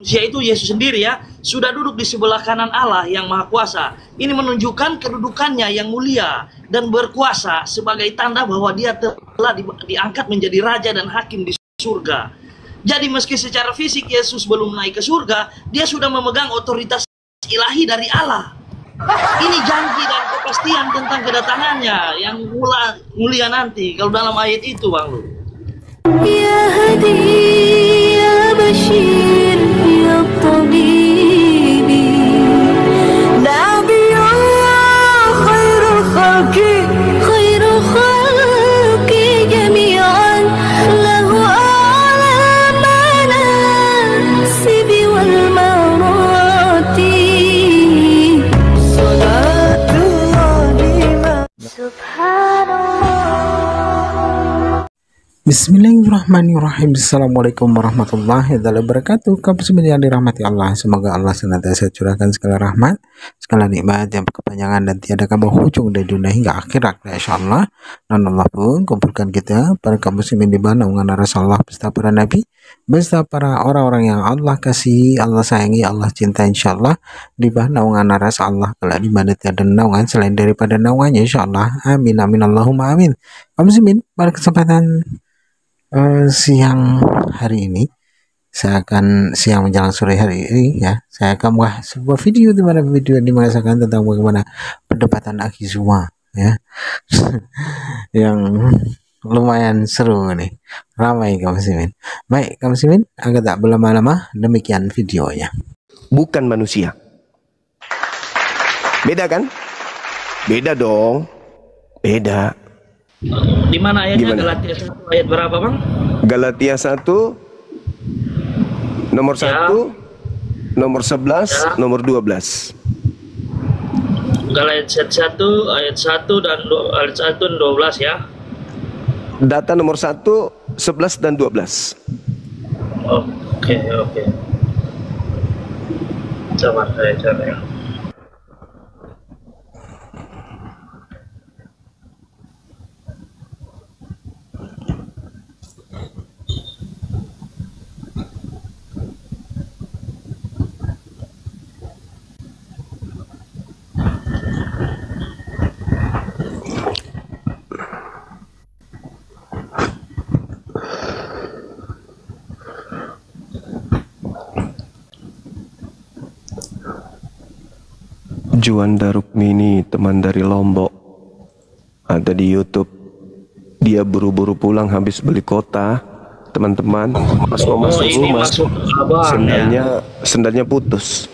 itu Yesus sendiri ya, sudah duduk di sebelah kanan Allah yang Maha Kuasa. Ini menunjukkan kedudukannya yang mulia dan berkuasa sebagai tanda bahwa dia telah diangkat menjadi raja dan hakim di surga. Jadi meski secara fisik Yesus belum naik ke surga, dia sudah memegang otoritas ilahi dari Allah. Ini janji dan kepastian tentang kedatangannya yang mulia nanti. Kalau dalam ayat itu, Bang Lu. Ya Hadi, ya Bashir, ya Tabibi, Nabiyullah, khairul khalqi jami'an, lahu a'la manasibi wal marati, salatullahi subhanallah. Bismillahirrahmanirrahim. Assalamualaikum warahmatullahi wabarakatuh. Kaum muslimin yang dirahmati Allah, semoga Allah senantiasa curahkan segala rahmat, segala nikmat yang berkepanjangan dan tiada kabar ujung dari dunia hingga akhirat, insyaallah. Dan Allah pun kumpulkan kita para kaum muslimin di mana naungan Rasulullah beserta para nabi, beserta para orang-orang yang Allah kasih, Allah sayangi, Allah cinta, insyaallah di bawah naungan Rasulullah kelak di mana tiada naungan selain daripada naungannya, insyaallah. Amin amin Allahumma amin. Kaum muslimin, pada kesempatan siang hari ini, saya akan siang menjelang sore hari ini ya, saya akan membuat sebuah video di mana video yang mengisahkan tentang bagaimana perdebatan Akizuma ya yang lumayan seru nih, ramai kaum muslimin. Baik kaum muslimin, agar tak berlama-lama, demikian videonya. Bukan manusia. Beda kan? Beda dong. Beda. Di mana ayatnya? Gimana? Galatia 1 ayat berapa, Bang? Galatia 1 nomor 1, nomor 11, nomor 12. Galatia 1 ayat 1 dan ayat 1 dan 12 ya. Data nomor 1, 11 dan 12. Oke. Sabar saya cari ya. Juanda Rukmini, teman dari Lombok, ada di YouTube. Dia buru-buru pulang habis beli kota, teman-teman. Pas mau masuk rumah, sendalnya putus.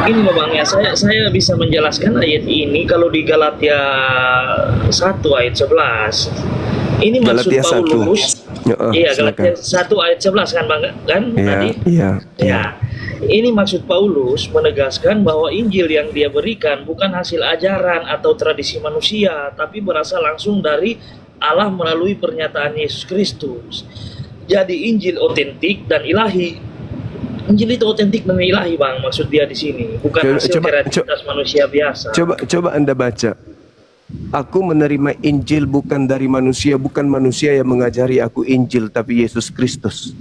Gini loh Bang ya, saya bisa menjelaskan ayat ini kalau di Galatia 1 ayat 11. Ini maksud Galatia Paulus. 1. Iya, Galatia 1 ayat 11 kan Bang kan tadi? Iya. Ini maksud Paulus menegaskan bahwa Injil yang dia berikan bukan hasil ajaran atau tradisi manusia, tapi berasal langsung dari Allah melalui pernyataan Yesus Kristus. Jadi Injil otentik dan ilahi. Injil itu otentik dan ilahi, Bang. Maksud dia di sini, bukan hasil kreativitas manusia biasa. Coba Anda baca. Aku menerima Injil bukan dari manusia, bukan manusia yang mengajari aku Injil, tapi Yesus Kristus.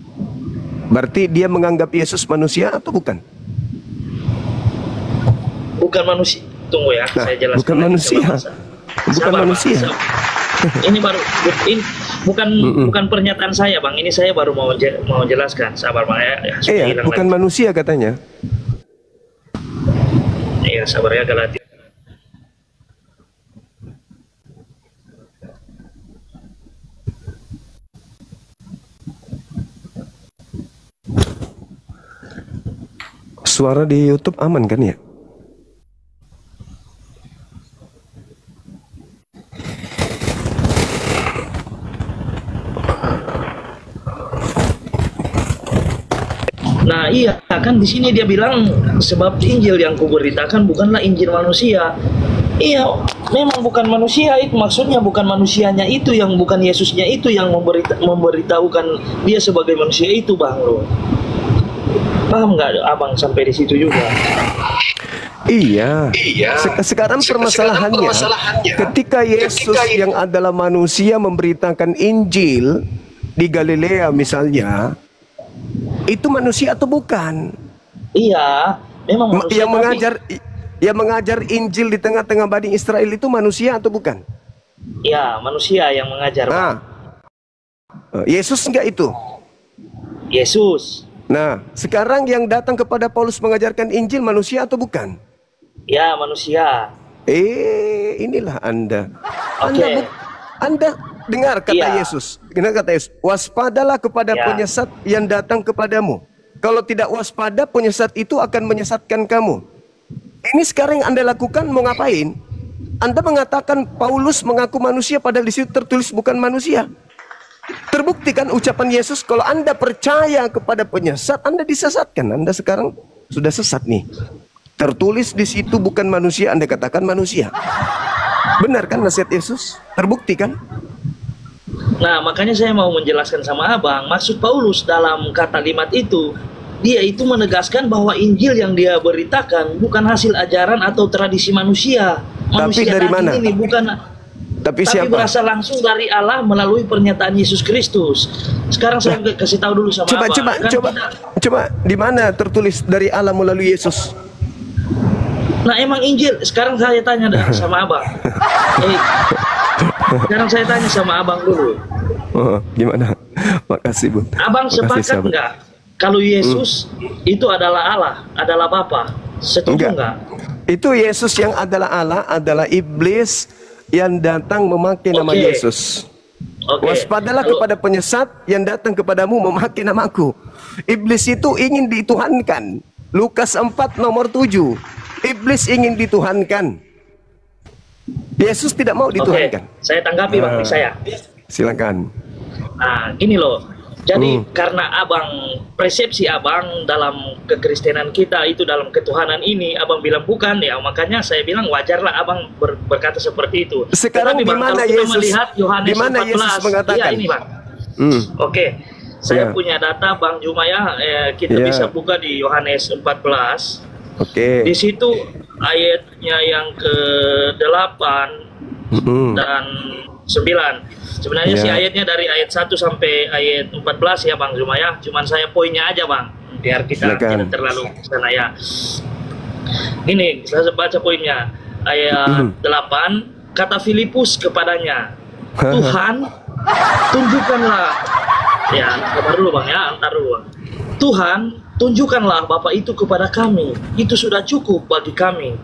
Berarti dia menganggap Yesus manusia atau bukan? Bukan manusia. Tunggu ya, saya jelaskan. Bukan manusia. Bukan manusia. Ini baru bukan pernyataan saya, Bang. Ini saya baru mau jelaskan. Sabar, Bang ya. Bukan manusia katanya. Iya, sabar ya Galatia. Suara di YouTube aman kan ya? Nah iya kan di sini dia bilang sebab Injil yang kuberitakan bukanlah Injil manusia. Iya, memang bukan manusia itu maksudnya, bukan manusianya itu yang bukan Yesusnya itu yang memberitahukan dia sebagai manusia itu, Bang lo. Paham nggak Abang sampai di situ juga? Iya. Sekarang permasalahannya, ketika Yesus yang adalah manusia memberitakan Injil, di Galilea misalnya, itu manusia atau bukan? Iya, memang manusia, Yang mengajar Injil di tengah-tengah Bani Israel itu manusia atau bukan? ya manusia yang mengajar, Bang. Nah, Yesus enggak itu? Yesus. Nah, sekarang yang datang kepada Paulus mengajarkan Injil manusia atau bukan? Ya, manusia. Inilah Anda. Oke. Anda dengar kata Iya. Yesus. Dengar kata Yesus. Waspadalah kepada Ya. penyesat yang datang kepadamu. Kalau tidak waspada, penyesat itu akan menyesatkan kamu. Ini sekarang yang Anda lakukan mau ngapain? Anda mengatakan Paulus mengaku manusia padahal di situ tertulis bukan manusia. Terbukti kan ucapan Yesus, kalau Anda percaya kepada penyesat, Anda disesatkan. Anda sekarang sudah sesat nih. Tertulis di situ bukan manusia, Anda katakan manusia. Benar kan nasihat Yesus? Terbukti kan? Nah, makanya saya mau menjelaskan sama Abang, maksud Paulus dalam kalimat itu, dia itu menegaskan bahwa Injil yang dia beritakan bukan hasil ajaran atau tradisi manusia. Manusia dari tadi mana? ini bukan, Tapi tapi siapa? berasal langsung dari Allah melalui pernyataan Yesus Kristus. Sekarang saya kasih tahu dulu sama Abang. Kan Coba di mana tertulis dari Allah melalui Yesus? Nah, emang Injil, sekarang saya tanya sama Abang. Sekarang saya tanya sama Abang dulu. Oh, gimana? Makasih, Bu. Abang Makasih, sepakat sahabat. nggak kalau Yesus itu adalah Allah, adalah Bapa? Setuju nggak? Itu Yesus yang adalah Allah, adalah iblis yang datang memakai nama Oke. Yesus. Oke. Waspadalah kepada penyesat yang datang kepadamu memakai namaku. Iblis itu ingin dituhankan. Lukas 4 nomor 7. Iblis ingin dituhankan. Yesus tidak mau Oke, dituhankan. saya tanggapi Bang saya. Silakan. Nah, gini loh. Jadi karena Abang, persepsi Abang dalam kekristenan kita itu dalam ketuhanan ini, Abang bilang bukan, ya makanya saya bilang wajarlah Abang berkata seperti itu. Sekarang Tetapi, di Bang, mana kalau kita Yesus? melihat Yohanes Di mana 14, Yesus mengatakan? Iya ini Bang. Oke, Ya. saya punya data Bang Jumaya, kita Ya. bisa buka di Yohanes 14. Oke. Di situ ayatnya yang ke-8 dan 9. Sebenarnya Ya. sih ayatnya dari ayat 1 sampai ayat 14 ya Bang Zuma ya. Cuman saya poinnya aja Bang, biar kita Silakan. tidak terlalu sana ya. Ini saya baca poinnya. Ayat 8, kata Filipus kepadanya, Tuhan, tunjukkanlah. Ya, sabar dulu Bang ya, antar dulu Bang. Tuhan, tunjukkanlah Bapa itu kepada kami. Itu sudah cukup bagi kami.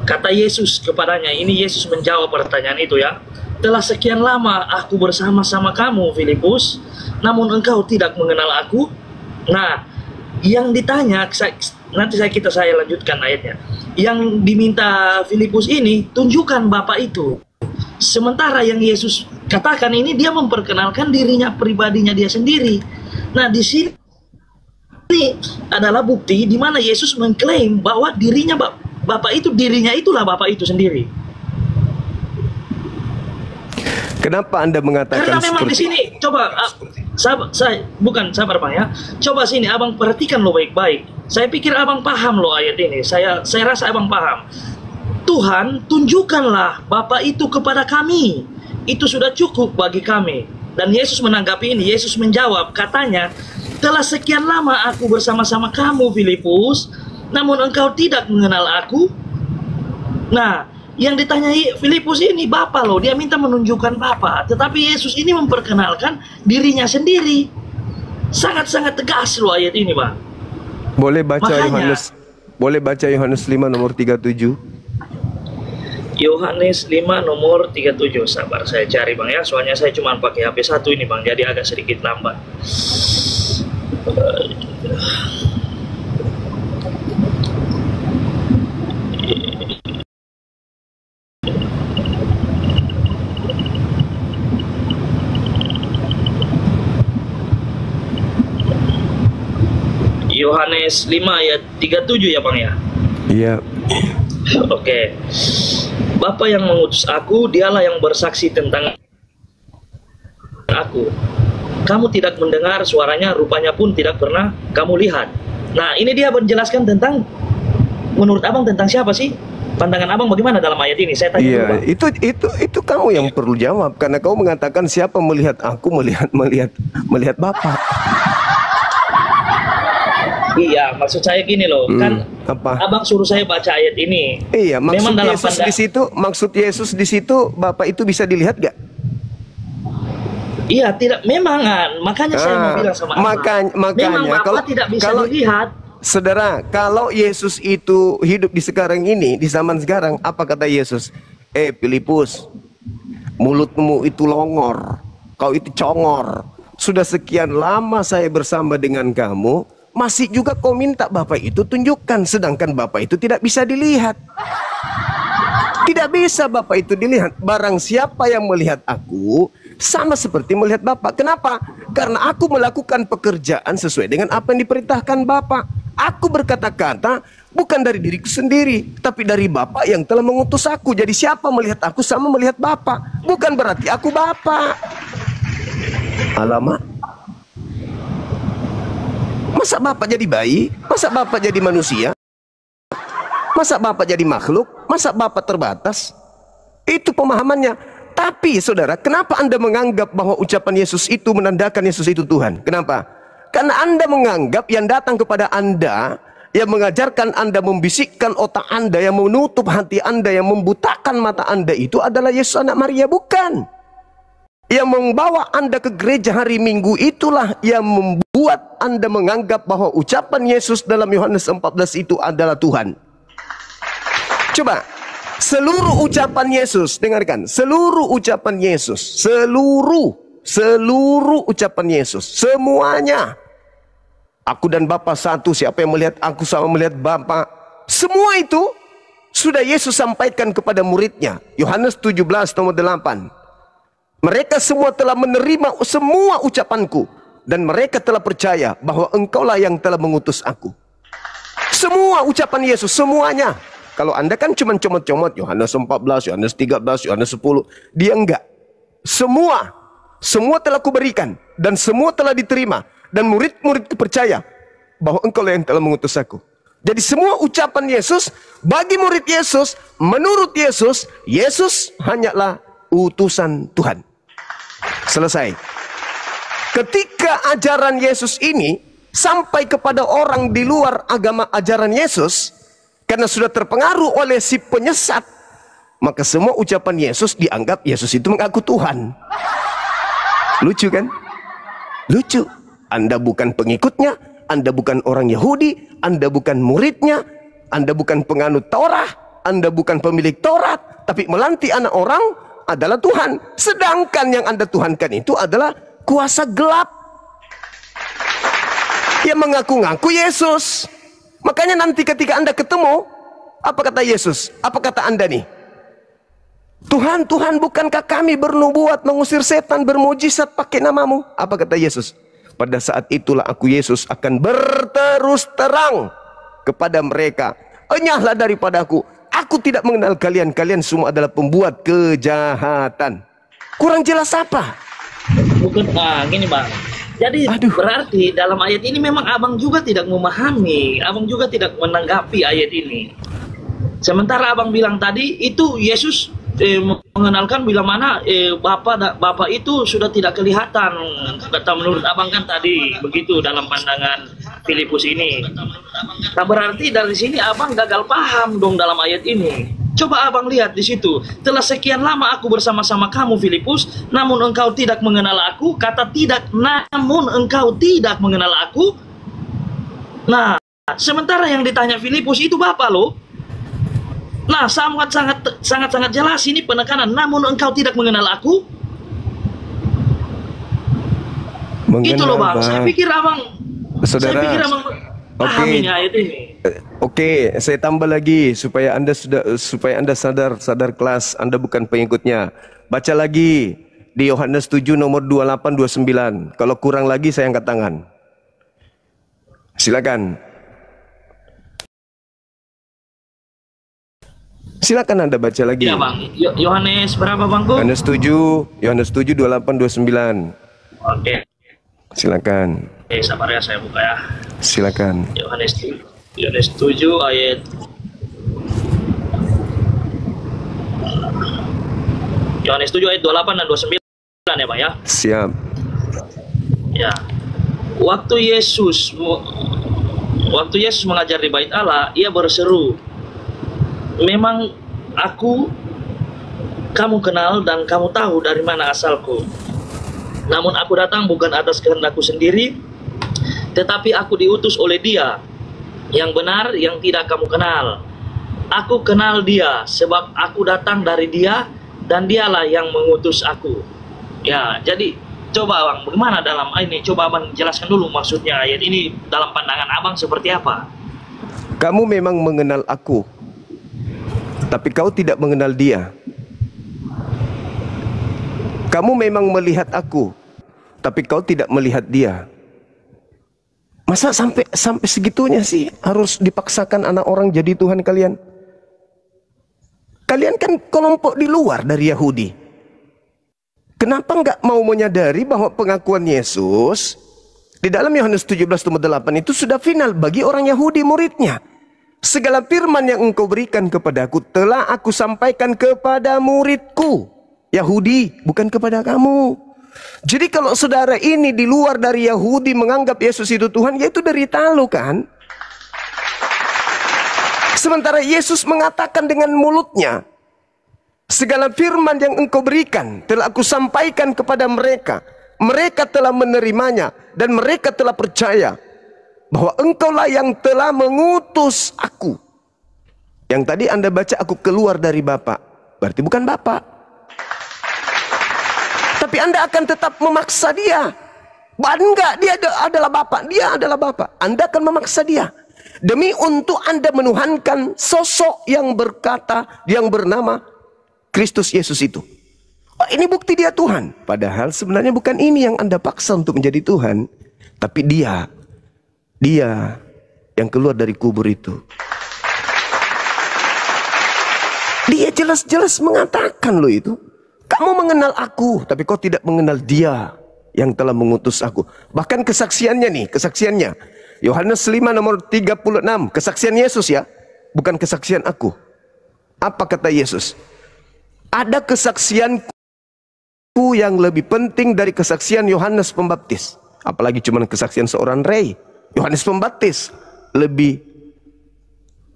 Kata Yesus kepadanya, ini Yesus menjawab pertanyaan itu ya. Telah sekian lama aku bersama-sama kamu, Filipus, namun engkau tidak mengenal aku. Nah, yang ditanya, nanti saya lanjutkan ayatnya. Yang diminta Filipus ini, tunjukkan Bapa itu. Sementara yang Yesus katakan ini, dia memperkenalkan dirinya, pribadinya dia sendiri. Nah, di sini adalah bukti di mana Yesus mengklaim bahwa dirinya Bapak itu, dirinya itulah Bapak itu sendiri. Kenapa Anda mengatakan Karena memang di seperti sini, coba sabar Bang ya. Coba sini Abang perhatikan lo baik-baik. Saya pikir Abang paham lo ayat ini. Saya rasa Abang paham. Tuhan, tunjukkanlah Bapa itu kepada kami. Itu sudah cukup bagi kami. Dan Yesus menanggapi ini. Yesus menjawab, katanya, telah sekian lama aku bersama-sama kamu, Filipus, namun engkau tidak mengenal aku. Nah, yang ditanyai Filipus ini Bapa loh, dia minta menunjukkan Bapa, tetapi Yesus ini memperkenalkan dirinya sendiri. Sangat-sangat tegas loh ayat ini, Bang. Boleh baca Makanya- Yohanes 5 nomor 37. Yohanes 5 nomor 37. Sabar saya cari Bang ya, soalnya saya cuma pakai HP 1 ini Bang, jadi agak sedikit lambat. Yohanes 5 ayat 37 ya Bang ya. Iya. Oke. Bapa yang mengutus aku, dialah yang bersaksi tentang aku. Kamu tidak mendengar suaranya, rupanya pun tidak pernah kamu lihat. Nah, ini dia menjelaskan tentang, menurut Abang tentang siapa sih? Pandangan abang bagaimana dalam ayat ini? Saya tanya dulu, Iya, Bang. itu kamu yang perlu jawab karena kau mengatakan siapa melihat aku melihat Bapa. Iya, maksud saya gini loh, kan Apa? abang suruh saya baca ayat ini. Iya, maksud Memang dalam Yesus di situ Bapa itu bisa dilihat gak? Iya, tidak, memang kan. Makanya saya mau bilang sama abang. Makanya memang Bapa tidak bisa dilihat. Saudara, kalau Yesus itu hidup di sekarang ini, di zaman sekarang, apa kata Yesus? Filipus, mulutmu itu longor, kau itu congor. Sudah sekian lama saya bersama dengan kamu, masih juga kau minta Bapak itu tunjukkan, sedangkan Bapak itu tidak bisa dilihat. Tidak bisa Bapak itu dilihat. Barang siapa yang melihat aku, sama seperti melihat Bapak. Kenapa? Karena aku melakukan pekerjaan sesuai dengan apa yang diperintahkan Bapak. Aku berkata-kata bukan dari diriku sendiri, tapi dari Bapa yang telah mengutus aku. Jadi siapa melihat aku sama melihat Bapa. Bukan berarti aku Bapa. Alamak. Masa Bapa jadi bayi? Masa Bapa jadi manusia? Masa Bapa jadi makhluk? Masa Bapa terbatas? Itu pemahamannya. Tapi saudara, kenapa Anda menganggap bahwa ucapan Yesus itu menandakan Yesus itu Tuhan? Kenapa? Karena Anda menganggap yang datang kepada Anda, yang mengajarkan Anda, membisikkan otak Anda, yang menutup hati Anda, yang membutakan mata Anda itu adalah Yesus anak Maria, bukan. Yang membawa Anda ke gereja hari Minggu itulah yang membuat Anda menganggap bahwa ucapan Yesus dalam Yohanes 14 itu adalah Tuhan. Coba, seluruh ucapan Yesus, dengarkan, seluruh ucapan Yesus, seluruh ucapan Yesus, semuanya. Aku dan Bapa satu, siapa yang melihat aku sama melihat Bapa. Semua itu sudah Yesus sampaikan kepada muridnya. Yohanes 17 nomor 8. Mereka semua telah menerima semua ucapanku, dan mereka telah percaya bahwa engkaulah yang telah mengutus aku. Semua ucapan Yesus, semuanya. Kalau Anda kan cuma comot-comot, Yohanes 14, Yohanes 13, Yohanes 10. Dia enggak. Semua telah kuberikan, dan semua telah diterima. Dan murid-muridku percaya bahwa engkau yang telah mengutus aku. Jadi semua ucapan Yesus bagi murid Yesus, menurut Yesus, Yesus hanyalah utusan Tuhan. Selesai. Ketika ajaran Yesus ini sampai kepada orang di luar agama ajaran Yesus, karena sudah terpengaruh oleh si penyesat, maka semua ucapan Yesus dianggap Yesus itu mengaku Tuhan. Lucu kan? Lucu. Anda bukan pengikutnya, Anda bukan orang Yahudi, Anda bukan muridnya, Anda bukan penganut Taurat, Anda bukan pemilik Taurat, tapi melantik anak orang adalah Tuhan. Sedangkan yang Anda tuhankan itu adalah kuasa gelap yang mengaku-ngaku Yesus. Makanya nanti ketika Anda ketemu, apa kata Yesus? Apa kata Anda nih? Tuhan, Tuhan, bukankah kami bernubuat, mengusir setan, bermujizat pakai namamu? Apa kata Yesus? Pada saat itulah aku Yesus akan berterus terang kepada mereka. Enyahlah daripadaku. Aku tidak mengenal kalian. Kalian semua adalah pembuat kejahatan. Kurang jelas apa? Bukan, gini Bang. Jadi berarti dalam ayat ini memang abang juga tidak memahami. Abang juga tidak menanggapi ayat ini. Sementara abang bilang tadi itu Yesus mengenalkan bila mana Bapak itu sudah tidak kelihatan, kata menurut abang kan tadi begitu dalam pandangan Filipus ini. Nah berarti dari sini abang gagal paham dong dalam ayat ini. Coba abang lihat di situ. Telah sekian lama aku bersama-sama kamu Filipus, namun engkau tidak mengenal aku. Kata tidak, namun engkau tidak mengenal aku. Nah sementara yang ditanya Filipus itu Bapak loh. Nah, sangat jelas ini penekanan. Namun engkau tidak mengenal aku. Itu loh Bang. Saya pikir abang pahami ayat ini. Oke, saya tambah lagi supaya Anda sadar kelas Anda bukan pengikutnya. Baca lagi di Yohanes 7 nomor 28 29. Kalau kurang lagi saya angkat tangan. Silakan. Silakan Anda baca lagi. Iya Bang. Yohanes berapa Bangku? Yohanes 7 28 29. Oke. Silakan. Sabar ya, saya buka ya. Silakan. Yohanes 7 ayat Yohanes 7 ayat 28 dan 29 ya Pak ya. Siap. Ya. Waktu Yesus mengajar di Bait Allah, ia berseru, "Memang kamu kenal dan kamu tahu dari mana asalku. Namun aku datang bukan atas kehendakku sendiri, tetapi aku diutus oleh Dia yang benar yang tidak kamu kenal. Aku kenal Dia sebab aku datang dari Dia dan Dialah yang mengutus aku." Ya, jadi coba Abang, bagaimana dalam ini? Coba Abang jelaskan dulu maksudnya ayat ini dalam pandangan Abang seperti apa? Kamu memang mengenal aku, tapi kau tidak mengenal Dia. Kamu memang melihat aku, tapi kau tidak melihat Dia. Masa sampai segitunya sih harus dipaksakan anak orang jadi Tuhan kalian? Kalian kan kelompok di luar dari Yahudi. Kenapa nggak mau menyadari bahwa pengakuan Yesus di dalam Yohanes 17:8 itu sudah final bagi orang Yahudi muridnya? Segala firman yang engkau berikan kepadaku telah aku sampaikan kepada muridku Yahudi, bukan kepada kamu. Jadi kalau saudara ini di luar dari Yahudi menganggap Yesus itu Tuhan, ya itu derita lu kan? Sementara Yesus mengatakan dengan mulutnya, segala firman yang engkau berikan telah aku sampaikan kepada mereka. Mereka telah menerimanya dan mereka telah percaya bahwa engkaulah yang telah mengutus aku. Yang tadi Anda baca aku keluar dari Bapa, berarti bukan Bapa. Tapi Anda akan tetap memaksa dia. Enggak, dia adalah Bapa, dia adalah Bapa. Anda akan memaksa dia demi untuk Anda menuhankan sosok yang berkata, yang bernama Kristus Yesus itu. Oh, ini bukti dia Tuhan. Padahal sebenarnya bukan ini yang Anda paksa untuk menjadi Tuhan, tapi dia yang keluar dari kubur itu. Dia jelas-jelas mengatakan loh itu. Kamu mengenal aku, tapi kau tidak mengenal Dia yang telah mengutus aku. Bahkan kesaksiannya. Yohanes 5 nomor 36. Kesaksian Yesus ya, bukan kesaksian aku. Apa kata Yesus? Ada kesaksianku yang lebih penting dari kesaksian Yohanes Pembaptis. Apalagi cuma kesaksian seorang rei. Yohanes Pembaptis lebih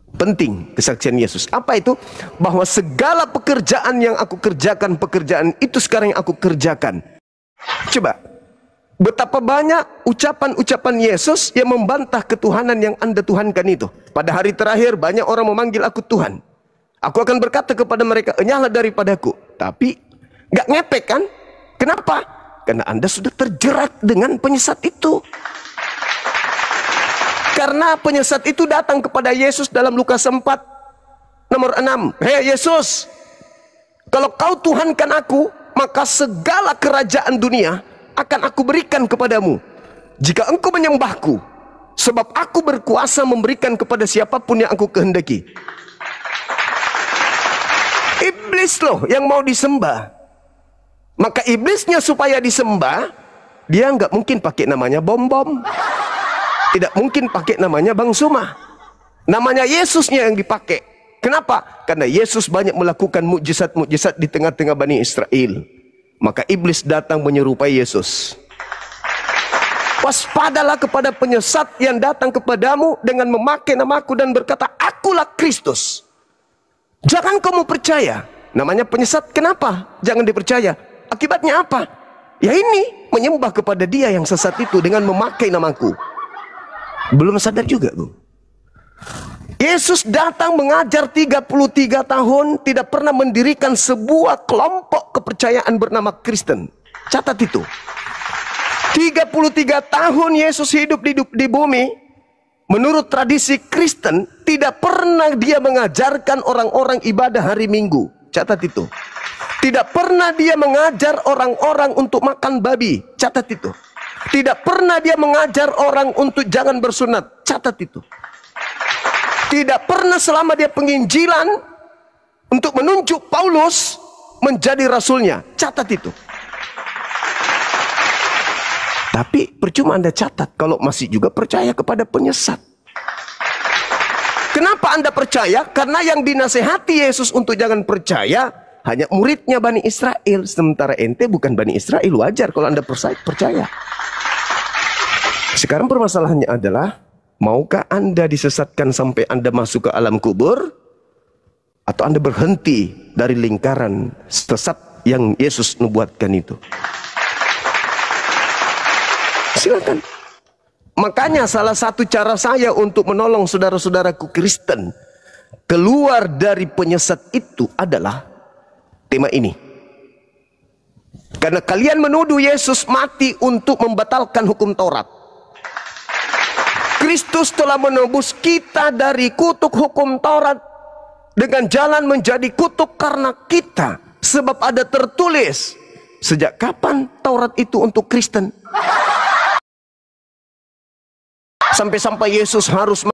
penting kesaksian Yesus. Apa itu? Bahwa segala pekerjaan yang aku kerjakan, pekerjaan itu sekarang yang aku kerjakan. Coba, betapa banyak ucapan-ucapan Yesus yang membantah ketuhanan yang Anda tuhankan itu. Pada hari terakhir banyak orang memanggil aku Tuhan. Aku akan berkata kepada mereka, enyahlah daripadaku. Tapi gak ngepek kan? Kenapa? Karena Anda sudah terjerat dengan penyesat itu. Karena penyesat itu datang kepada Yesus dalam Lukas 4 nomor 6. Hei Yesus, kalau kau tuhankan aku, maka segala kerajaan dunia akan aku berikan kepadamu. Jika engkau menyembahku, sebab aku berkuasa memberikan kepada siapapun yang aku kehendaki. Iblis loh yang mau disembah. Maka iblisnya supaya disembah, dia nggak mungkin pakai namanya bom-bom. Tidak mungkin pakai namanya Bang Suma. Namanya Yesusnya yang dipakai. Kenapa? Karena Yesus banyak melakukan mukjizat-mukjizat di tengah-tengah Bani Israel. Maka iblis datang menyerupai Yesus. Waspadalah kepada penyesat yang datang kepadamu dengan memakai namaku dan berkata, akulah Kristus. Jangan kamu percaya. Namanya penyesat, kenapa? Jangan dipercaya. Akibatnya apa? Ya ini, menyembah kepada dia yang sesat itu dengan memakai namaku. Belum sadar juga, Bu. Yesus datang mengajar 33 tahun, tidak pernah mendirikan sebuah kelompok kepercayaan bernama Kristen. Catat itu. 33 tahun Yesus hidup di bumi, menurut tradisi Kristen, tidak pernah dia mengajarkan orang-orang ibadah hari Minggu. Catat itu. Tidak pernah dia mengajar orang-orang untuk makan babi. Catat itu. Tidak pernah dia mengajar orang untuk jangan bersunat. Catat itu. Tidak pernah selama dia penginjilan untuk menunjuk Paulus menjadi rasulnya. Catat itu. Tapi percuma Anda catat kalau masih juga percaya kepada penyesat. Kenapa Anda percaya? Karena yang dinasehati Yesus untuk jangan percaya hanya muridnya Bani Israel. Sementara ente bukan Bani Israel. Wajar kalau Anda percaya. Sekarang permasalahannya adalah, maukah Anda disesatkan sampai Anda masuk ke alam kubur? Atau Anda berhenti dari lingkaran sesat yang Yesus nubuatkan itu? Silakan. Makanya salah satu cara saya untuk menolong saudara-saudaraku Kristen keluar dari penyesat itu adalah tema ini. Karena kalian menuduh Yesus mati untuk membatalkan hukum Taurat. Kristus telah menebus kita dari kutuk hukum Taurat dengan jalan menjadi kutuk karena kita. Sebab ada tertulis, sejak kapan Taurat itu untuk Kristen? Sampai-sampai Yesus harus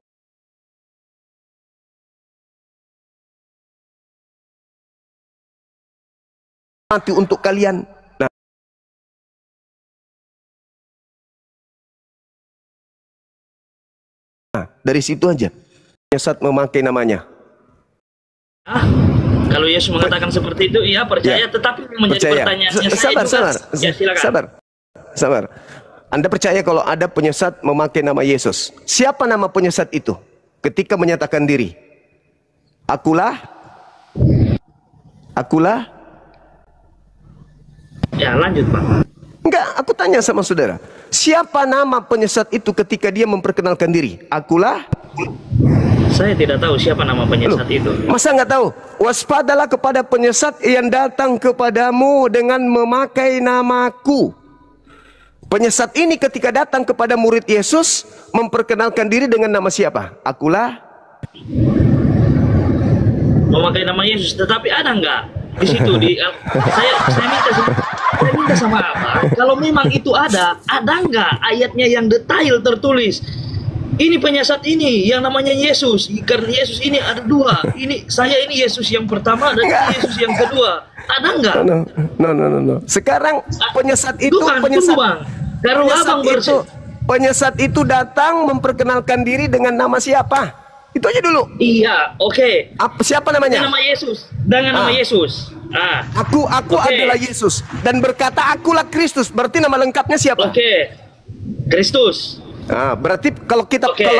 mati untuk kalian. Nah, dari situ aja. Penyesat memakai namanya. Kalau Yesus mengatakan seperti itu, iya percaya, tetapi menjadi pertanyaannya Sabar. Anda percaya kalau ada penyesat memakai nama Yesus? Siapa nama penyesat itu? Ketika menyatakan diri, Akulah. Ya, lanjut Pak. Enggak, aku tanya sama saudara. Siapa nama penyesat itu ketika dia memperkenalkan diri? Akulah. Saya tidak tahu siapa nama penyesat itu. Masa nggak tahu? Waspadalah kepada penyesat yang datang kepadamu dengan memakai namaku. Penyesat ini ketika datang kepada murid Yesus memperkenalkan diri dengan nama siapa? Akulah. Memakai nama Yesus, tetapi ada nggak di situ saya minta sama Abang, kalau memang itu ada nggak ayatnya yang detail tertulis? Ini penyesat ini yang namanya Yesus, karena Yesus ini ada dua. Ini Yesus yang pertama dan Yesus yang kedua. Ada nggak? No. Sekarang penyesat itu penyesat itu datang memperkenalkan diri dengan nama siapa? Itu aja dulu. Iya, oke. Siapa namanya? Nama Yesus. Dengan nama Yesus. Aku adalah Yesus dan berkata akulah Kristus. Berarti nama lengkapnya siapa? Kristus. Berarti kalau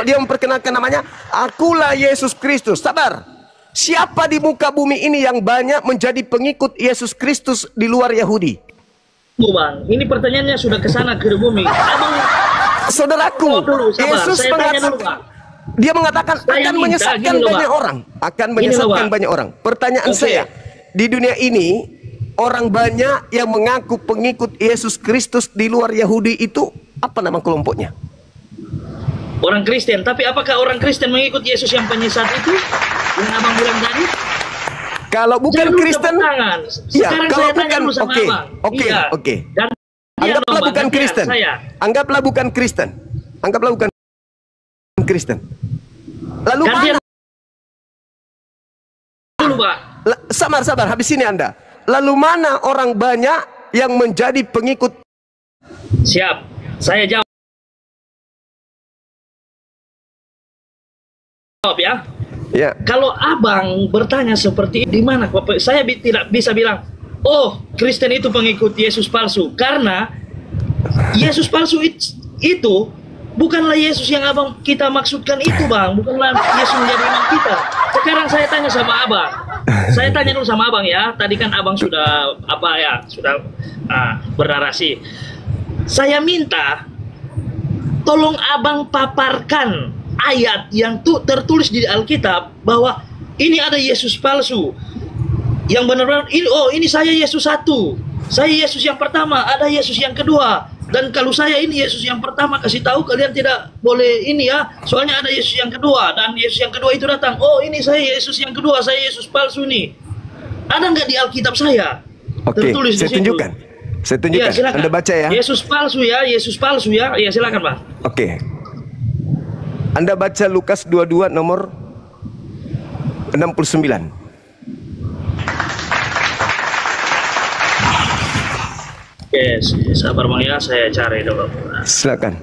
dia memperkenalkan namanya, akulah Yesus Kristus. Sabar. Siapa di muka bumi ini yang banyak menjadi pengikut Yesus Kristus di luar Yahudi? Bang, ini pertanyaannya sudah ke sana ke bumi. Abang, saudaraku, Yesus dia mengatakan akan menyesatkan banyak orang. Akan menyesatkan banyak orang. Pertanyaan saya, di dunia ini orang banyak yang mengaku pengikut Yesus Kristus di luar Yahudi itu apa nama kelompoknya? Orang Kristen. Tapi apakah orang Kristen mengikut Yesus yang penyesat itu? Yang Abang bilang tadi? Kalau bukan Kristen, sekarang saya tanya dulu sama Abang. Oke. Anggaplah bukan Kristen. Anggaplah bukan Kristen. Lalu mana? Dulu, Pak. Sabar, habis ini Anda. Lalu mana orang banyak yang menjadi pengikut? Siap, saya jawab ya. Ya. Kalau Abang bertanya seperti di mana, saya tidak bisa bilang, oh Kristen itu pengikut Yesus palsu, karena Yesus palsu itu bukanlah Yesus yang Abang kita maksudkan itu, Bang. Bukanlah Yesus menjadi imam kita. Sekarang saya tanya sama Abang. Saya tanya dulu sama Abang ya. Tadi kan Abang sudah bernarasi. Saya minta tolong Abang paparkan ayat yang tertulis di Alkitab bahwa ini ada Yesus palsu. Yang benar-benar ini saya Yesus satu. Saya Yesus yang pertama, ada Yesus yang kedua. Dan kalau saya ini Yesus yang pertama, kasih tahu kalian tidak boleh ini ya. Soalnya ada Yesus yang kedua, dan Yesus yang kedua itu datang. Oh, ini saya Yesus yang kedua, saya Yesus palsu nih. Ada nggak di Alkitab saya? Oke, tertulis saya tunjukkan. Saya tunjukkan. Ya, Anda baca ya. Yesus palsu ya, Yesus palsu ya. Ya, silakan, Pak. Oke. Anda baca Lukas 22 nomor 69. Oke, sabar Bang ya, saya cari dulu. Silakan.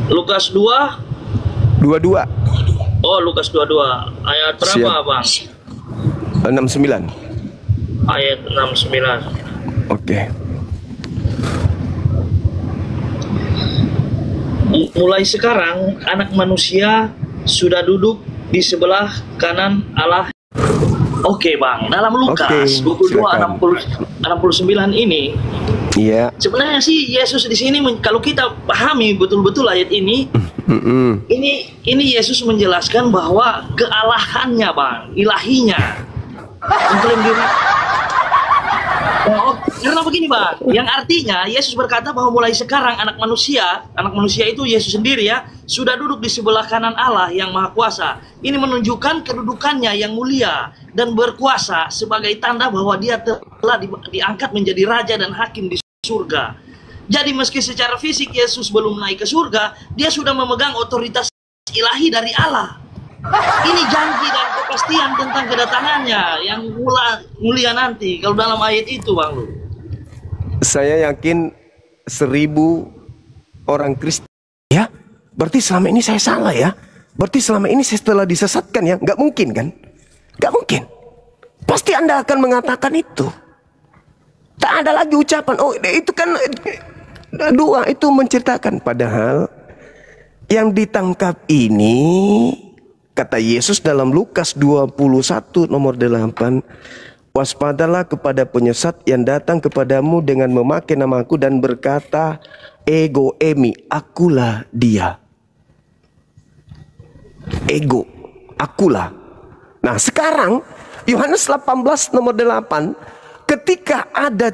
Lukas 2. 22. Oh, Lukas 22. Ayat berapa, Siap. Bang? 69. Ayat 69. Oke. Mulai sekarang anak manusia sudah duduk di sebelah kanan Allah. Oke, Bang. Dalam Lukas Oke, 22 69 ini Iya. sebenarnya sih Yesus di sini kalau kita pahami betul-betul ayat ini, ini Yesus menjelaskan bahwa kealahannya, Bang, ilahinya. Mengklaim diri. Oh, karena begini, Bang, yang artinya Yesus berkata bahwa mulai sekarang anak manusia itu Yesus sendiri ya, sudah duduk di sebelah kanan Allah yang Maha Kuasa. Ini menunjukkan kedudukannya yang mulia dan berkuasa sebagai tanda bahwa dia telah diangkat menjadi raja dan hakim di surga. Jadi meski secara fisik Yesus belum naik ke surga, dia sudah memegang otoritas ilahi dari Allah. Ini janji dan kepastian tentang kedatangannya yang mulia nanti. Kalau dalam ayat itu, Bang Lu. Saya yakin 1000 orang Kristen. Ya, berarti selama ini saya salah ya. Berarti selama ini saya telah disesatkan ya. Nggak mungkin kan? Nggak mungkin. Pasti Anda akan mengatakan itu. Tak ada lagi ucapan, oh itu kan doa itu menceritakan. Padahal yang ditangkap ini, kata Yesus dalam Lukas 21 nomor 8, waspadalah kepada penyesat yang datang kepadamu dengan memakai namaku dan berkata, ego emi, akulah dia. Ego, akulah. Nah sekarang Yohanes 18 nomor 8, ketika ada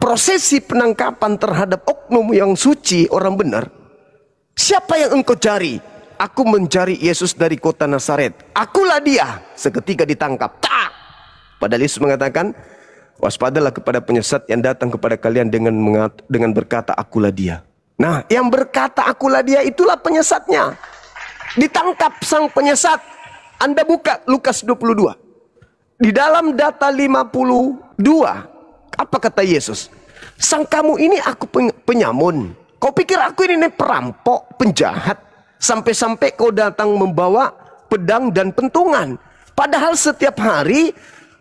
prosesi penangkapan terhadap oknum yang suci, orang benar, siapa yang engkau cari? Aku mencari Yesus dari kota Nazaret. Akulah dia. Seketika ditangkap. Tak. Padahal Yesus mengatakan, waspadalah kepada penyesat yang datang kepada kalian dengan berkata, akulah dia. Nah, yang berkata akulah dia itulah penyesatnya. Ditangkap sang penyesat. Anda buka Lukas 22. Di dalam data 52, apa kata Yesus? Sang kamu ini aku penyamun. Kau pikir aku ini perampok, penjahat? Sampai-sampai kau datang membawa pedang dan pentungan. Padahal setiap hari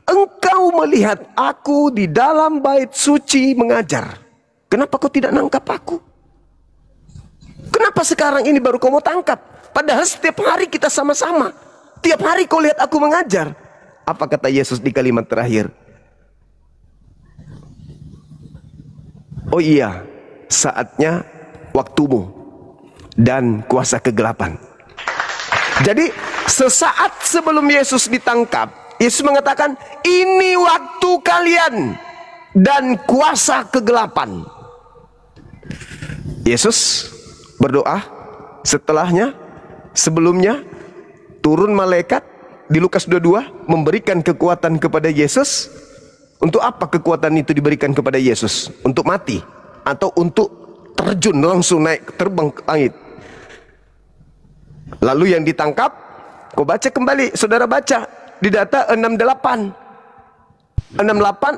engkau melihat aku di dalam bait suci mengajar. Kenapa kau tidak nangkap aku? Kenapa sekarang ini baru kau mau tangkap? Padahal setiap hari kita sama-sama. Tiap hari kau lihat aku mengajar. Apa kata Yesus di kalimat terakhir? Oh iya, saatnya waktumu dan kuasa kegelapan. Jadi sesaat sebelum Yesus ditangkap, Yesus mengatakan, ini waktu kalian dan kuasa kegelapan. Yesus berdoa, setelahnya, sebelumnya turun malaikat di Lukas 22 memberikan kekuatan kepada Yesus. Untuk apa kekuatan itu diberikan kepada Yesus? Untuk mati atau untuk terjun langsung naik terbang ke langit? Lalu yang ditangkap, kau baca kembali, saudara baca di data 68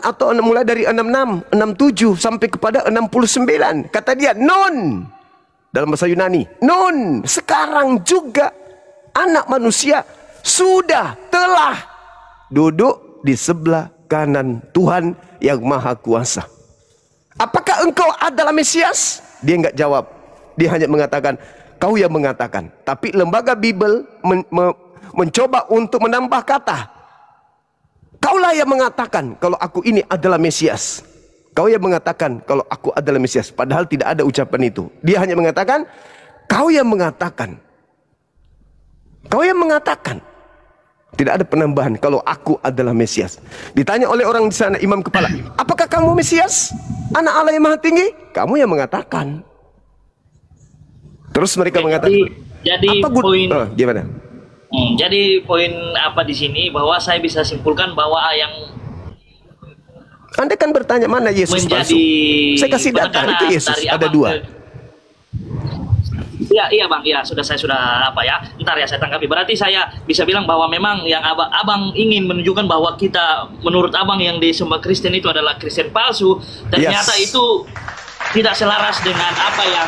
atau mulai dari 66, 67 sampai kepada 69. Kata dia, non, dalam bahasa Yunani, non, sekarang juga anak manusia sudah telah duduk di sebelah kanan Tuhan yang Maha Kuasa. Apakah engkau adalah Mesias? Dia enggak jawab. Dia hanya mengatakan, kau yang mengatakan. Tapi lembaga Bible mencoba untuk menambah kata. Kaulah yang mengatakan kalau aku ini adalah Mesias. Kau yang mengatakan kalau aku adalah Mesias. Padahal tidak ada ucapan itu. Dia hanya mengatakan, kau yang mengatakan. Kau yang mengatakan. Tidak ada penambahan kalau aku adalah Mesias. Ditanya oleh orang di sana, imam kepala, apakah kamu Mesias? Anak Allah yang Maha Tinggi? Kamu yang mengatakan. Terus mereka mengatakan, jadi apa poin gimana? Jadi poin apa di sini bahwa saya bisa simpulkan bahwa yang Anda kan bertanya mana Yesus palsu? Saya kasih data itu Yesus ada dua. Iya Bang, ya saya sudah apa ya. Ntar ya saya tanggapi. Berarti saya bisa bilang bahwa memang yang abang ingin menunjukkan bahwa kita menurut abang yang disembah Kristen itu adalah Kristen palsu. Ternyata itu tidak selaras dengan apa yang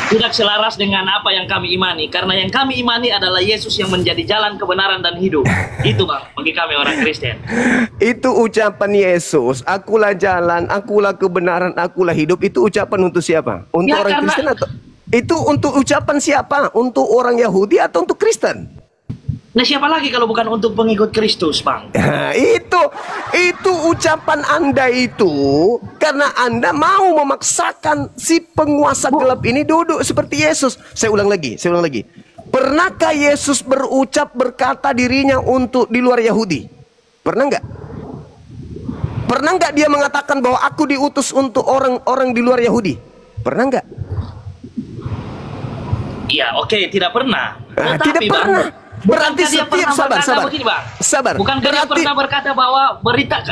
tidak selaras dengan apa yang kami imani. Karena yang kami imani adalah Yesus yang menjadi jalan kebenaran dan hidup. Itu Bang, bagi kami orang Kristen. Itu ucapan Yesus, akulah jalan, akulah kebenaran, akulah hidup. Itu ucapan untuk siapa? Untuk Ya, orang karena- Kristen atau itu untuk ucapan siapa? Untuk orang Yahudi atau untuk Kristen? Nah, siapa lagi kalau bukan untuk pengikut Kristus, Bang? Nah, itu ucapan Anda itu karena Anda mau memaksakan si penguasa gelap ini duduk seperti Yesus. Saya ulang lagi. Pernahkah Yesus berkata dirinya untuk di luar Yahudi? Pernah nggak? Pernah nggak dia mengatakan bahwa aku diutus untuk orang-orang di luar Yahudi? Pernah nggak? Iya, oke, tidak pernah. Ah, Tetapi, tidak Bang, pernah. Berarti bukankah dia setiap pernah sabar. berkata begini, Bang? Sabar. Bukankah dia Berarti pernah berkata bahwa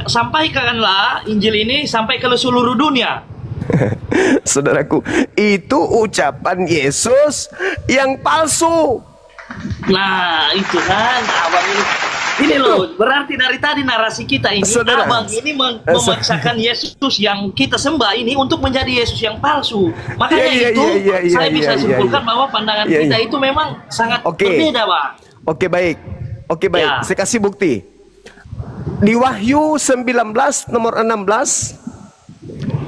sampaikanlah Injil ini sampai ke seluruh dunia? saudaraku, itu ucapan Yesus yang palsu. Nah, itu kan, Abang ini loh, berarti dari tadi narasi kita ini, Saudara. Abang ini memaksakan Yesus yang kita sembah ini untuk menjadi Yesus yang palsu. Makanya Iya, itu, iya, iya, saya iya, bisa iya, simpulkan iya. bahwa pandangan Iya, kita iya. itu memang sangat Oke. berbeda, Bang. Oke, baik. Ya. Saya kasih bukti. Di Wahyu 19 nomor 16,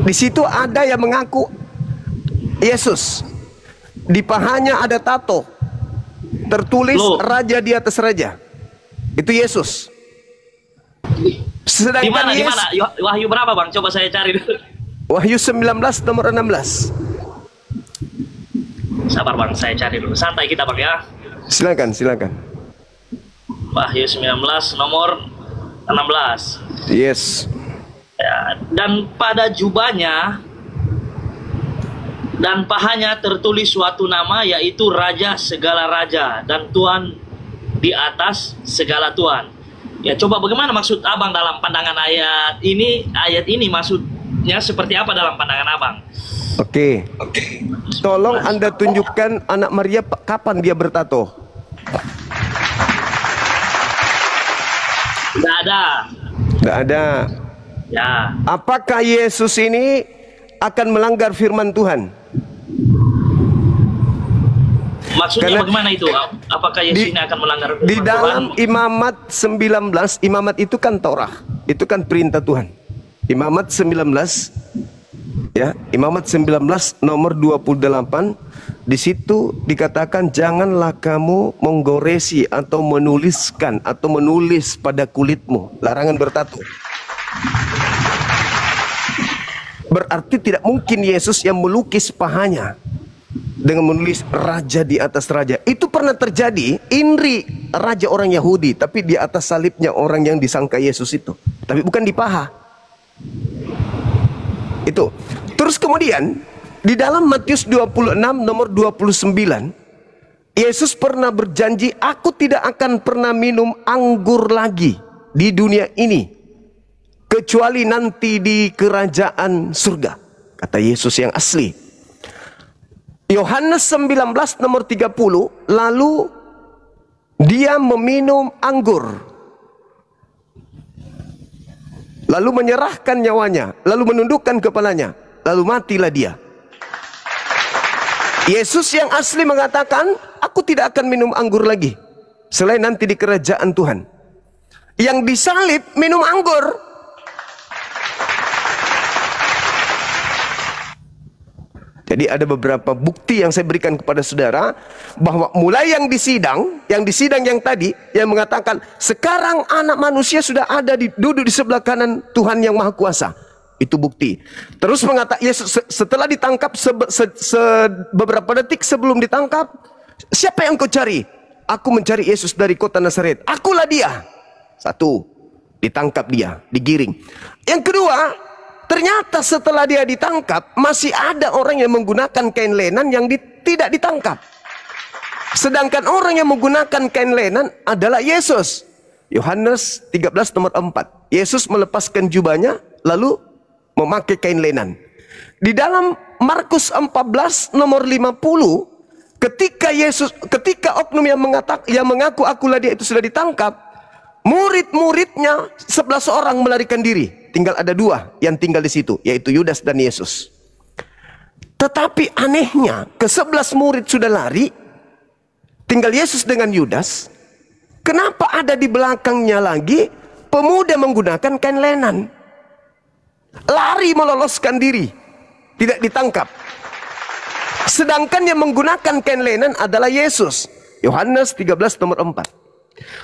di situ ada yang mengaku Yesus. Di pahanya ada tato. Tertulis Loh. raja di atas raja. Itu Yesus. Di Sedangkan mana? Di Yesus, mana? Wahyu berapa, Bang? Coba saya cari dulu. Wahyu 19 nomor 16. Sabar, Bang, saya cari dulu. Santai kita, Bang, ya. Silakan. Wahyu 19 nomor 16. Yes. Ya, dan pada jubahnya dan pahanya tertulis suatu nama, yaitu Raja segala Raja dan Tuhan di atas segala Tuhan. Ya, coba bagaimana maksud Abang dalam pandangan ayat ini? Ayat ini maksudnya seperti apa dalam pandangan Abang? Oke. Tolong Anda tunjukkan anak Maria kapan dia bertato. Tidak ada. Tidak ada. Ya, Apakah Yesus ini akan melanggar firman Tuhan? maksudnya Karena- bagaimana itu? Apakah Yesus Di- ini akan melanggar Di firman dalam Tuhan? Imamat 19, Imamat itu kan Torah, itu kan perintah Tuhan. Imamat 19, ya, Imamat 19 nomor 28, di situ dikatakan janganlah kamu menggoresi atau menuliskan atau menulis pada kulitmu, larangan bertato. Berarti tidak mungkin Yesus yang melukis pahanya dengan menulis raja di atas raja. Itu pernah terjadi. Inri raja orang Yahudi, tapi di atas salibnya orang yang disangka Yesus itu, tapi bukan di paha. Itu. Terus kemudian di dalam Matius 26 nomor 29, Yesus pernah berjanji, aku tidak akan pernah minum anggur lagi di dunia ini kecuali nanti di kerajaan surga, kata Yesus yang asli. Yohanes 19 nomor 30, lalu dia meminum anggur, lalu menyerahkan nyawanya, lalu menundukkan kepalanya, lalu matilah dia. Yesus yang asli mengatakan, aku tidak akan minum anggur lagi selain nanti di kerajaan Tuhan. Yang disalib minum anggur. Jadi ada beberapa bukti yang saya berikan kepada saudara bahwa mulai yang disidang yang tadi yang mengatakan sekarang anak manusia sudah ada duduk di sebelah kanan Tuhan yang Maha Kuasa. Itu bukti. Terus mengatakan Yesus setelah ditangkap beberapa detik sebelum ditangkap, siapa yang kau cari? Aku mencari Yesus dari kota Nazaret. Akulah dia. Satu, ditangkap dia, digiring. Yang kedua, ternyata setelah dia ditangkap, masih ada orang yang menggunakan kain lenan yang tidak ditangkap. Sedangkan orang yang menggunakan kain lenan adalah Yesus. Yohanes 13 nomor 4. Yesus melepaskan jubahnya, lalu memakai kain lenan. Di dalam Markus 14 nomor 50, ketika oknum yang mengaku akulah dia itu sudah ditangkap, murid-muridnya 11 orang melarikan diri. Tinggal ada 2 yang tinggal di situ, yaitu Yudas dan Yesus. Tetapi anehnya, ke-11 murid sudah lari, tinggal Yesus dengan Yudas. Kenapa ada di belakangnya lagi pemuda menggunakan kain lenan? Lari meloloskan diri, tidak ditangkap. Sedangkan yang menggunakan kain lenan adalah Yesus. Yohanes 13 nomor 4.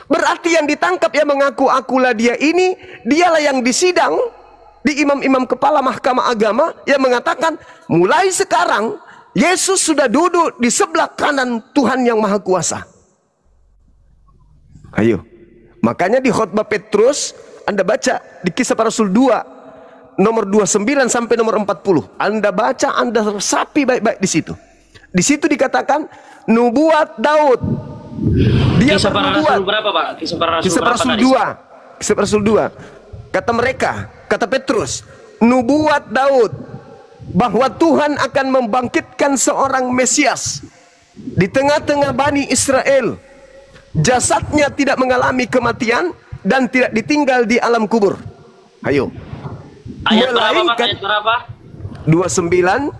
Berarti yang ditangkap yang mengaku akulah dia ini, dialah yang disidang di imam-imam kepala mahkamah agama yang mengatakan, mulai sekarang Yesus sudah duduk di sebelah kanan Tuhan yang Maha Kuasa. Ayo. Makanya di khotbah Petrus, Anda baca di Kisah Para Rasul 2 nomor 29 sampai nomor 40. Anda baca, Anda resapi baik-baik di situ. Di situ dikatakan nubuat Daud. Dia Kisah Para bernubuat. Rasul berapa, Pak? Kisah Para Rasul Kisah Para berapa Rasul tadi? 2. Kisah Para Rasul 2. Kata mereka, kata Petrus, nubuat Daud bahwa Tuhan akan membangkitkan seorang Mesias di tengah-tengah Bani Israel. Jasadnya tidak mengalami kematian dan tidak ditinggal di alam kubur. Ayo. Ayat berapa, Pak? Melainkan Ayat berapa? 29,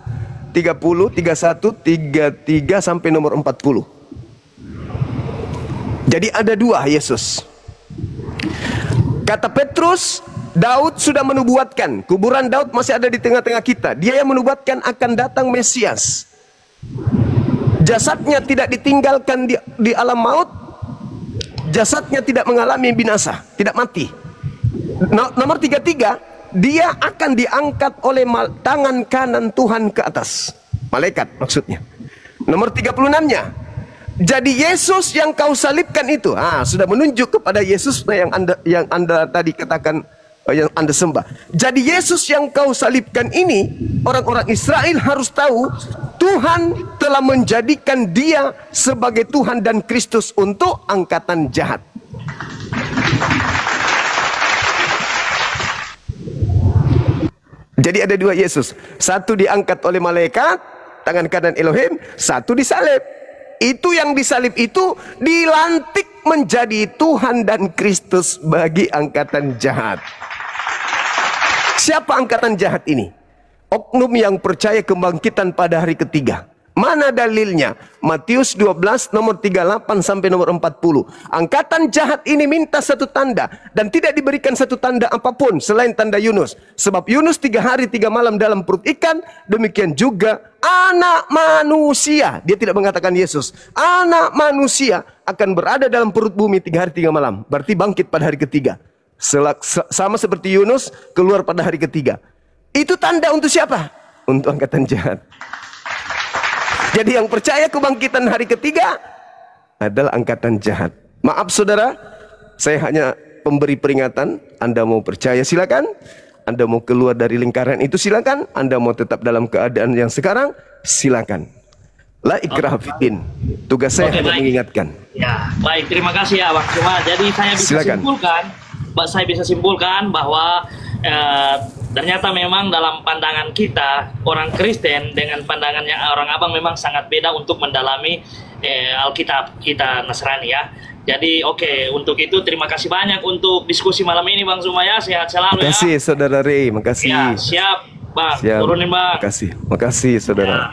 30, 31, 33 sampai nomor 40. Jadi ada dua Yesus. Kata Petrus, Daud sudah menubuatkan, kuburan Daud masih ada di tengah-tengah kita. Dia yang menubuatkan akan datang Mesias. Jasadnya tidak ditinggalkan di alam maut. Jasadnya tidak mengalami binasa, tidak mati. Nomor 33, dia akan diangkat oleh tangan kanan Tuhan ke atas. Malaikat maksudnya. Nomor 36-nya, jadi Yesus yang kau salibkan itu, sudah menunjuk kepada Yesus yang anda tadi katakan, yang Anda sembah. Jadi Yesus yang kau salibkan ini, orang-orang Israel harus tahu Tuhan telah menjadikan dia sebagai Tuhan dan Kristus untuk angkatan jahat. Jadi ada dua Yesus. Satu diangkat oleh malaikat, tangan kanan Elohim. Satu disalib. Itu yang disalib itu dilantik menjadi Tuhan dan Kristus bagi angkatan jahat. Siapa angkatan jahat ini? Oknum yang percaya kebangkitan pada hari ketiga. Mana dalilnya? Matius 12 nomor 38 sampai nomor 40. Angkatan jahat ini minta satu tanda dan tidak diberikan satu tanda apapun selain tanda Yunus. Sebab Yunus 3 hari 3 malam dalam perut ikan, demikian juga anak manusia. Dia tidak mengatakan Yesus. Anak manusia akan berada dalam perut bumi 3 hari 3 malam. Berarti bangkit pada hari ketiga. Sama seperti Yunus keluar pada hari ketiga. Itu tanda untuk siapa? Untuk angkatan jahat. Jadi yang percaya kebangkitan hari ketiga adalah angkatan jahat. Maaf saudara, saya hanya pemberi peringatan. Anda mau percaya silakan, Anda mau keluar dari lingkaran itu silakan, Anda mau tetap dalam keadaan yang sekarang silakan. La ikraha fiddin. Tugas saya hanya mengingatkan. Ya, baik, terima kasih ya Bang Cuma. Jadi saya bisa simpulkan bahwa ternyata memang dalam pandangan kita orang Kristen dengan pandangannya orang Abang memang sangat beda untuk mendalami Alkitab kita Nasrani ya. Jadi oke, untuk itu terima kasih banyak untuk diskusi malam ini Bang Sumaya. Sehat selalu ya. Makasih saudara Rey, makasih. Ya, siap Bang, Siap. turunin Bang. Makasih saudara. Ya.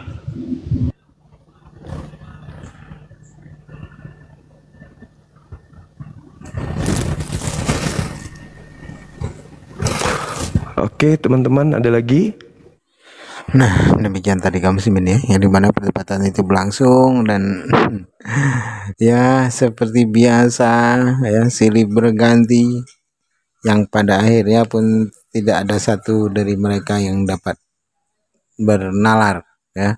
Oke teman-teman, ada lagi? Nah, demikian tadi kami ini yang dimana perdebatan itu berlangsung dan ya seperti biasa ya silih berganti yang pada akhirnya pun tidak ada satu dari mereka yang dapat bernalar ya,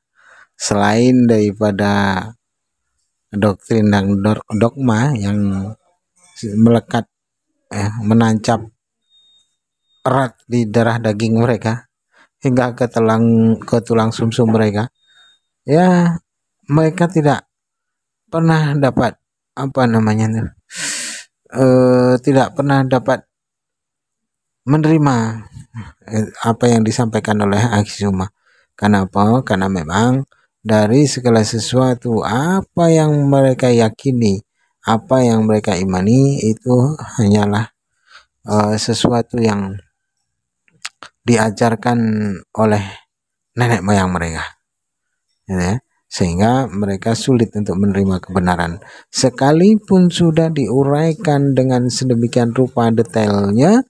selain daripada doktrin dan dogma yang melekat menancap erat di darah daging mereka hingga ke tulang sumsum mereka. Ya, mereka tidak pernah dapat tidak pernah dapat menerima apa yang disampaikan oleh Aksuma. Kenapa? Karena memang dari segala sesuatu apa yang mereka yakini, apa yang mereka imani itu hanyalah sesuatu yang diajarkan oleh nenek moyang mereka ya, sehingga mereka sulit untuk menerima kebenaran. Sekalipun sudah diuraikan dengan sedemikian rupa detailnya,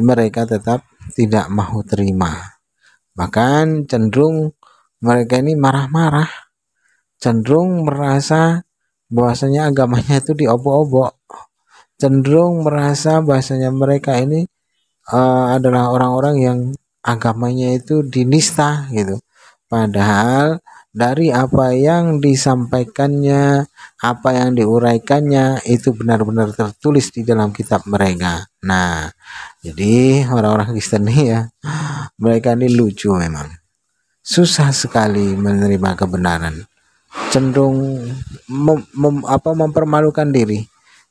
mereka tetap tidak mau terima. Bahkan cenderung mereka ini marah-marah, cenderung merasa bahwasanya agamanya itu diobok-obok, cenderung merasa bahwasanya mereka ini adalah orang-orang yang agamanya itu dinista gitu. Padahal dari apa yang disampaikannya, apa yang diuraikannya itu benar-benar tertulis di dalam kitab mereka. Nah, jadi orang-orang Kristen ini ya, mereka ini lucu memang. Susah sekali menerima kebenaran. Cenderung mempermalukan diri.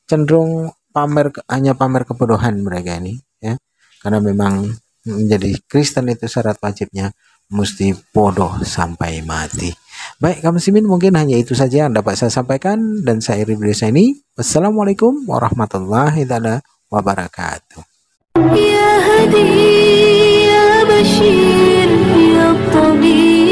Cenderung hanya pamer kebodohan mereka ini ya. Karena memang menjadi Kristen itu syarat wajibnya mesti bodoh sampai mati. Baik, kaum muslimin, mungkin hanya itu saja yang dapat saya sampaikan dan saya akhiri video saya ini. Wassalamualaikum warahmatullahi wabarakatuh. يا هدي يا بشير يا طبيب